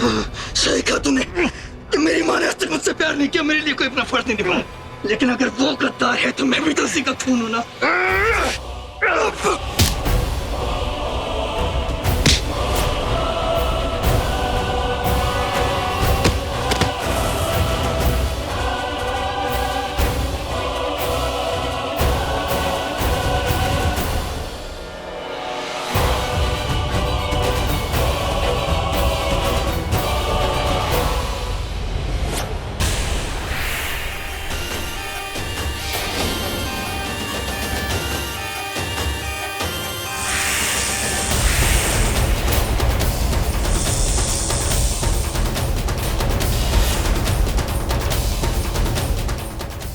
सही कहा तूने कि मेरी माँ ने आज तक मुझसे प्यार नहीं किया, मेरे लिए कोई अपना फर्ज नहीं निभाया। लेकिन अगर वो गद्दार है तो मैं भी तो उसी का खून हूं ना।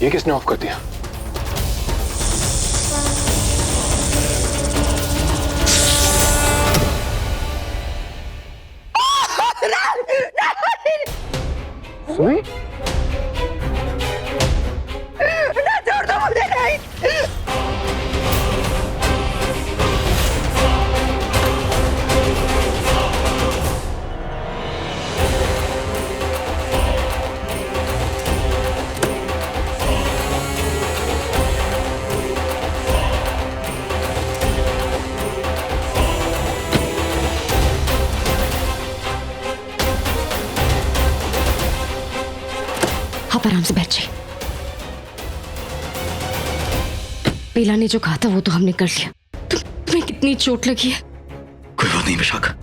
ये किसने ऑफ कर दिया? सुनी? ना छोड़ दो मुझे, नहीं। आप आराम से बैठ जाइए। बेला ने जो कहा था वो तो हमने कर लिया। तुम्हें कितनी चोट लगी है? कोई बात नहीं विशाखा,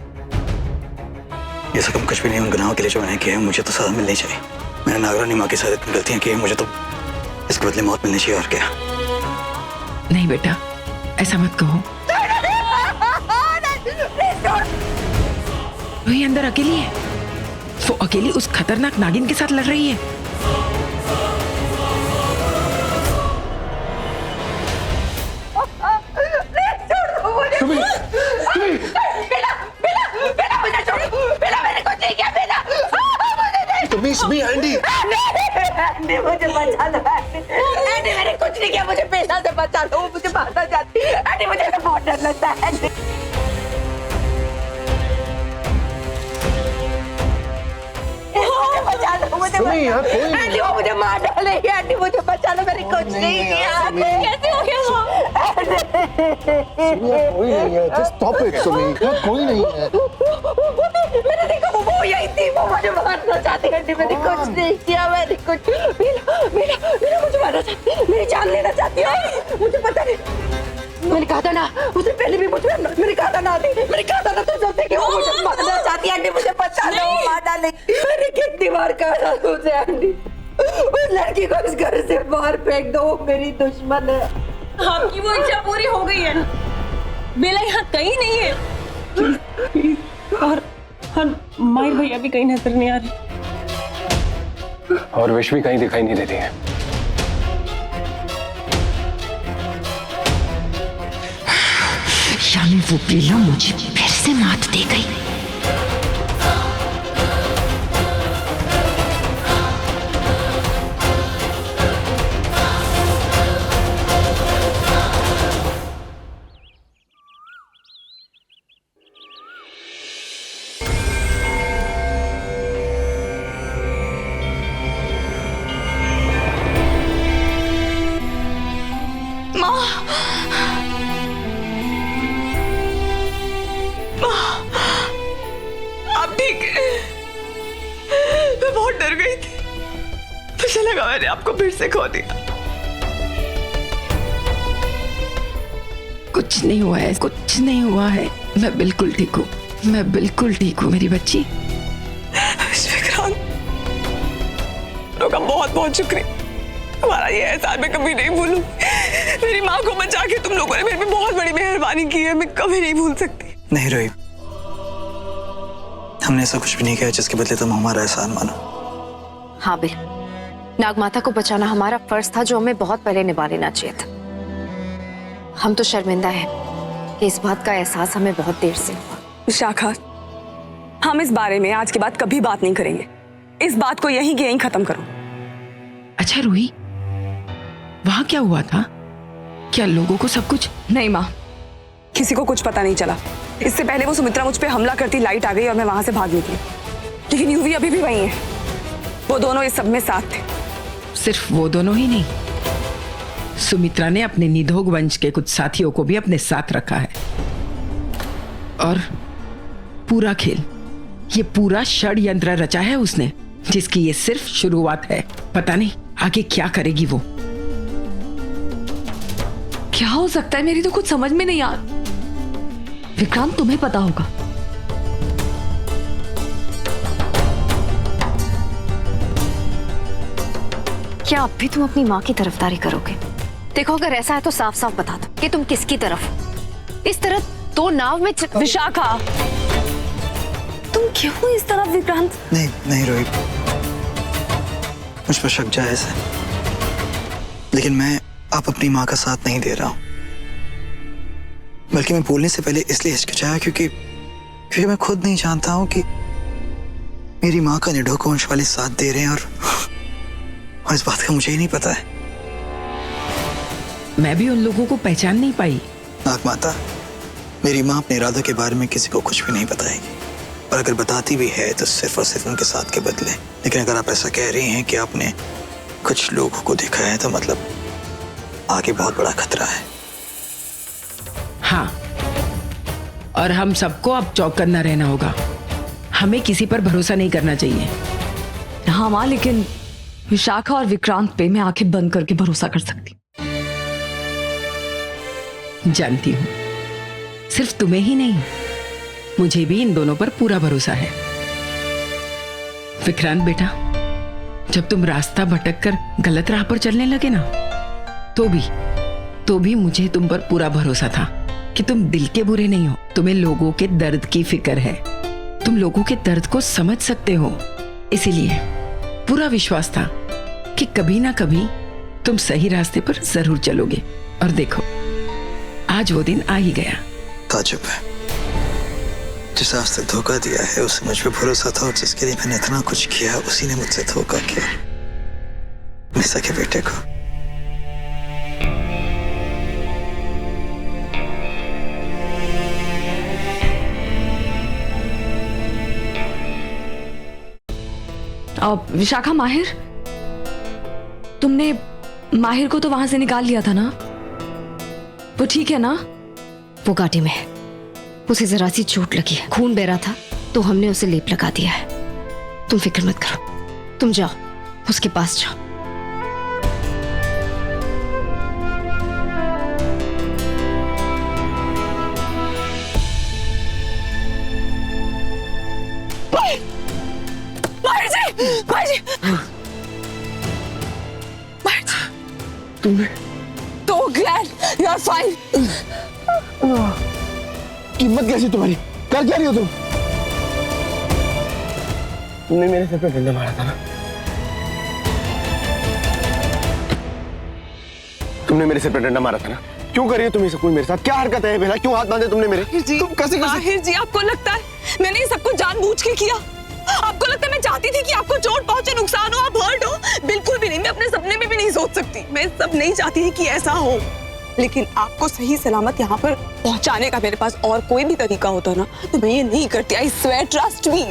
ये सब कुछ भी नहीं। उन गुनाहों के लिए जो मैंने किया है मुझे तो सजा मिलनी चाहिए। मैंने नागरानी माँ के साथ इतनी गलतियां की हैं, मुझे तो इसके बदले मौत मिलनी चाहिए। और क्या? नहीं बेटा, ऐसा मत कहो। वही अंदर अकेली है, वो अकेली उस खतरनाक नागिन के साथ लड़ रही है। एंडी मुझे बचा लो। एंडी मैंने कुछ नहीं किया, मुझे पेशा से बचा लो। मुझे मारना चाहती है। एंडी मुझे तो बहुत डर लगता है। एंडी मुझे बचा लो, मुझे एंडी वो मुझे मार डालेगी। एंडी मुझे बचा लो, मैंने कुछ नहीं किया। कैसे हो गया वो? कोई नहीं है, just stop it, सुमी। कोई नहीं है। मैंने देखा वो यही थी, वो मुझे मारना चाहती है। एंडी मैंने कुछ नहीं किया, मैंने कुछ मेरा मुझे मारना चाहती है, मेरी जान लेना चाहती है। मुझे पता नहीं, मैंने कहा था ना उसे पहले भी मुझे, मैंने कहा था ना मैंने कहा था ना तो सबसे कि वो मुझे मारना चाहती है। एंडी मुझे बचा लो, मार डालेगी। मैंने कितनी बार कहा था उसे, एंडी उस लड़की को इस घर से बाहर फेंक दो, वो मेरी दुश्मन है। आपकी वो इच्छा पूरी हो गई है ना? बेला यहाँ कहीं नहीं है। और माहिर भैया भी कहीं नजर नहीं आ रहे। और विश भी कहीं दिखाई नहीं देती है। यानी वो बेला मुझे फिर से मात दे गई। आप ठीक है? मैं बहुत डर गई थी, मुझे लगा मैंने आपको फिर से खो दिया। कुछ नहीं हुआ है, कुछ नहीं हुआ है। मैं बिल्कुल ठीक हूँ, मैं बिल्कुल ठीक हूँ मेरी बच्ची। विक्रांत, का बहुत बहुत शुक्रिया। तुम्हारा ये एहसान मैं कभी नहीं भूलूं। मेरी माँ को बचा के तुम लोगों ने मेरे पे बहुत बड़ी मेहरबानी की है, मैं कभी नहीं भूल सकती। नहीं रोही, हमने ऐसा कुछ भी नहीं किया जिसके बदले तुम हमारा एहसान मानो। हाँ बिल, नागमाता को बचाना हमारा फर्ज था जो हमें बहुत पहले निभा लेना चाहिए था। हम तो शर्मिंदा हैं कि इस बात का एहसास हमें बहुत देर से हुआ। विशाखा, हम इस बारे में आज के बाद कभी बात नहीं करेंगे। इस बात को यहीं के यहीं खत्म करो। अच्छा रूही, वहां क्या हुआ था? क्या लोगों को सब कुछ? नहीं माँ, किसी को कुछ पता नहीं चला। इससे पहले वो सुमित्रा मुझ पे हमला करती लाइट आ गई और मैं वहां से भाग निकली। लेकिन यूवी अभी भी वही है। वो दोनों इस सब में साथ थे। सिर्फ वो दोनों ही नहीं, सुमित्रा ने अपने निधोग वंश के कुछ साथियों को भी अपने साथ रखा है। और पूरा खेल, ये पूरा षड्यंत्र रचा है उसने, जिसकी ये सिर्फ शुरुआत है। पता नहीं आगे क्या करेगी वो। क्या हो सकता है, मेरी तो कुछ समझ में नहीं आ। विक्रांत, तुम्हें पता होगा। क्या अब भी तुम अपनी माँ की तरफदारी करोगे? देखो, अगर ऐसा है तो साफ साफ बता दो कि तुम किसकी तरफ। इस तरह दो नाव में विशाखा, तुम क्यों इस तरफ? विक्रांत, नहीं नहीं रोहित, मुझ पर शक जायज है, लेकिन मैं आप अपनी माँ का साथ नहीं दे रहा हूं। बल्कि मैं बोलने से पहले इसलिए हिचकिचाया क्योंकि मैं खुद नहीं जानता हूं कि मेरी माँ का निधोग वंश वाले साथ दे रहे हैं, और इस बात का मुझे ही नहीं पता है। मैं भी उन लोगों को पहचान नहीं पाई। नागमाता, मेरी माँ अपने इरादों के बारे में किसी को कुछ भी नहीं बताएगी, और अगर बताती भी है तो सिर्फ और सिर्फ उनके साथ के बदले। लेकिन अगर आप ऐसा कह रही हैं कि आपने कुछ लोगों को देखा है, तो मतलब आगे बहुत बड़ा खतरा है। हाँ, और हम सबको अब चौकन्ना रहना होगा। हमें किसी पर भरोसा नहीं करना चाहिए। हाँ माँ, लेकिन विशाखा और विक्रांत पे मैं आंखें बंद करके भरोसा कर सकती। जानती हूँ, सिर्फ तुम्हें ही नहीं, मुझे भी इन दोनों पर पूरा भरोसा है। विक्रांत बेटा, जब तुम रास्ता भटक कर गलत राह पर चलने लगे ना, तो भी मुझे तुम पर पूरा भरोसा था कि तुम दिल के बुरे नहीं हो। तुम्हें लोगों के दर्द की फिक्र है, तुम लोगों के दर्द को समझ सकते हो। इसीलिए पूरा विश्वास था कि कभी ना कभी तुम सही रास्ते पर जरूर चलोगे। और देखो, आज वो दिन आ ही गया। ताजुब है, जिसे आज तक धोखा दिया है उसे मुझ पर भरोसा था, और जिसके लिए मैंने इतना कुछ किया उसी ने मुझसे धोखा किया, मेरे सके बेटे को। अब विशाखा, माहिर, तुमने माहिर को तो वहां से निकाल लिया था ना? वो ठीक है ना? वो गाड़ी में है, उसे जरा सी चोट लगी है, खून बह रहा था तो हमने उसे लेप लगा दिया है। तुम फिक्र मत करो, तुम जाओ, उसके पास जाओ। तुमने तो ग्लैड यू आर फाइन। हिम्मत कैसी तुम्हारी? कर क्या रही हो तुम? तुमने मेरे सर पे डंडा मारा था ना? तुमने मेरे सर पे डंडा मारा था ना? क्यों कर रही हो तुम ये सब कुछ मेरे साथ? क्या हरकत है बेला? क्यों हाथ बांधे तुमने मेरे? तुम कैसे माहिर जी, आपको लगता है मैंने ये सब कुछ जानबूझ के किया? आपको लगता है मैं चाहती थी कि आपको चोट पहुंचे, नुकसान हो, आप हर्ट हो? बिल्कुल भी नहीं। मैं अपने सपने में भी नहीं सोच सकती। मैं सब नहीं चाहती थी कि ऐसा हो, लेकिन आपको सही सलामत यहाँ पर पहुंचाने का मेरे पास और कोई भी तरीका होता ना तो मैं ये नहीं करती। I swear, trust me.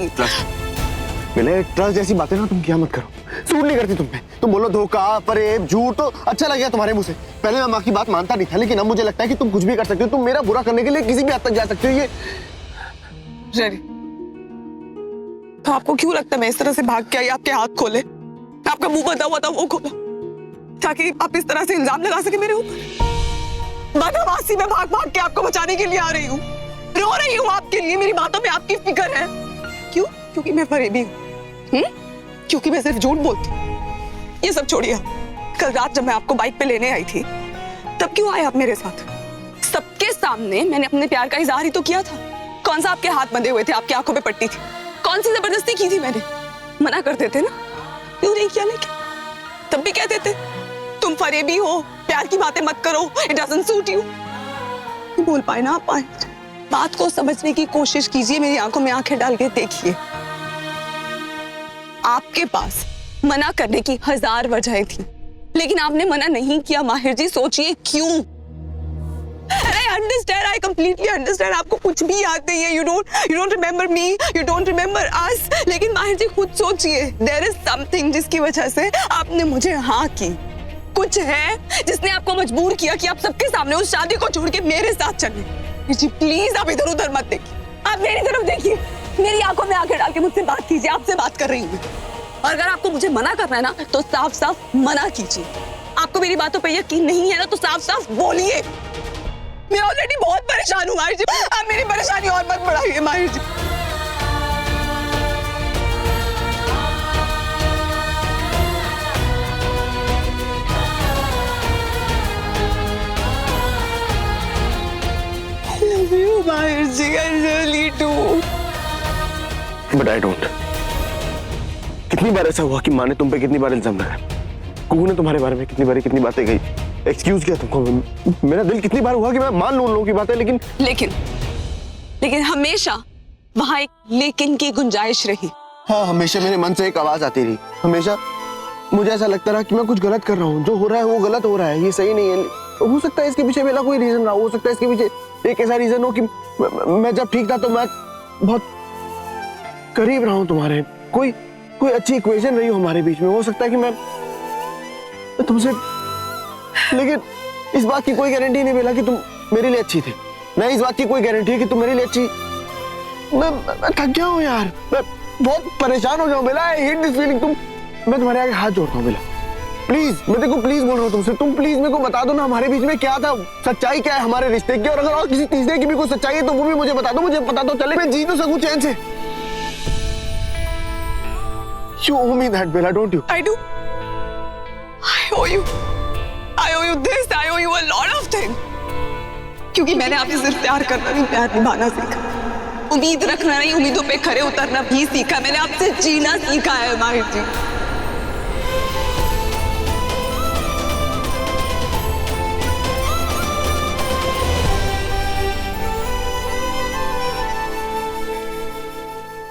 मेरे ट्रस्ट जैसी बातें ना तुम क्या मत करो, सूट नहीं करती तुम पे। तुम बोलो धोखा, फरेब, झूठ तो अच्छा लग गया तुम्हारे मुंह से। पहले मैं माँ की बात मानता नहीं था, लेकिन अब मुझे लगता है कि तुम कुछ भी कर सकते हो। तुम मेरा बुरा करने के लिए किसी भी हद तक जा सकते हो। ये तो आपको क्यों लगता है मैं इस तरह से भाग के आई आपके हाथ खोले? आपका मुंह बंधा हुआ था वो खोला ताकि आप इस तरह से इल्जाम लगा सके मेरे ऊपर। बदहवासी में भाग भाग के आपको बचाने के लिए आ रही हूँ, रो रही हूँ आपके लिए। मेरी बातों में आपकी फिक्र है। क्यों? क्योंकि मैं फरेबी हूँ? क्योंकि मैं सिर्फ झूठ बोलती हूँ? ये सब छोड़िए। कल रात जब मैं आपको बाइक पे लेने आई थी तब क्यों आए आप मेरे साथ? सबके सामने मैंने अपने प्यार का इजहार ही तो किया था। कौन सा आपके हाथ बंधे हुए थे, आपकी आंखों पे पट्टी थी? कौन सी जबरदस्ती की थी मैंने? मना करते थे ना, क्यों नहीं किया? लेकिन तब भी कहते थे तुम फरेबी हो, प्यार की बातें मत करो, इट डजंट सूट यू। बोल पाए ना आप? पाए बात को समझने की कोशिश कीजिए, मेरी आंखों में आंखें डाल के देखिए। आपके पास मना करने की 1000 वजहें थी, लेकिन आपने मना नहीं किया। माहिर जी, सोचिए क्यों? अरे अंडरस्टैंड, आई कंप्लीटली अंडरस्टैंड। आपको कुछ भी याद नहीं है, you don't remember me, you don't remember us. लेकिन माहिर जी खुद सोचिए, देयर इज समथिंग जिसकी वजह से आपने मुझे हाँ की। कुछ है जिसने आपको मजबूर किया कि आप सबके सामने उस शादी को छोड़ के मेरे साथ चले। माहिर जी प्लीज आप इधर उधर मत देखिए, आप मेरी तरफ देखिए, मेरी आंखों में आंखें डाल के मुझसे बात कीजिए। आपसे बात कर रही हूँ और अगर आपको मुझे मना करना है ना तो साफ साफ मना कीजिए। आपको मेरी बातों पे यकीन नहीं है ना तो साफ साफ बोलिए। मैं ऑलरेडी बहुत परेशान हूँ माहिर जी, आप मेरी परेशानी और मत बढ़ाइए माहिर जी। I love you माहिर जी, I really do. But I don't. कितनी बार ऐसा हुआ कि माँ ने तुम पे कितनी बार इल्जाम लगाया, कुहू ने तुम्हारे बारे में कितनी बातें कही, एक्सक्यूज किया तुमको। मेरा दिल कितनी बार हुआ कि मैं मान लूं उन लोगों की बातें, लेकिन हमेशा वहां एक लेकिन की गुंजाइश रही। हाँ, हमेशा मेरे मन से एक आवाज आती रही। हमेशा मुझे ऐसा लगता रहा कि मैं कुछ गलत कर रहा हूँ, जो हो रहा है वो गलत हो रहा है, ये सही नहीं है। हो सकता है इसके पीछे मेरा कोई रीजन रहा, हो सकता है इसके पीछे एक ऐसा रीजन हो कि मैं जब ठीक था तो मैं बहुत करीब रहा हूँ तुम्हारे, कोई अच्छी इक्वेशन रही हो हमारे बीच में। हो सकता है कि मैं तुमसे, लेकिन इस बात की कोई गारंटी नहीं मिला कि तुम मेरे लिए अच्छी थी। नहीं, इस बात की कोई गारंटी है कि तुम मेरे लिए अच्छी। मैं थक गया हूँ यार, मैं बहुत परेशान हो गया हूँ Bela. I hate this feeling. मैं तुम्हारे आगे हाथ जोड़ता हूँ बेला, प्लीज, मैं देखो प्लीज बोल रहा हूँ तुमसे, तुम प्लीज मेरे को बता दो ना हमारे बीच में क्या था, सच्चाई क्या है हमारे रिश्ते की। और अगर और किसी तीसरे की भी कोई सच्चाई है तो वो भी मुझे बता दो, मुझे पता तो चले, मैं जी तो सकूं चैन से। You owe me that, Bella, don't you? I do. I owe you this, I owe you a lot of things. क्योंकि मैंने आपसे सिर्फ प्यार करना नहीं, प्यार निभाना सीखा। उम्मीद रखना नहीं, उम्मीदों पे खरे उतरना भी सीखा। मैंने आपसे जीना सीखा है माहिर जी।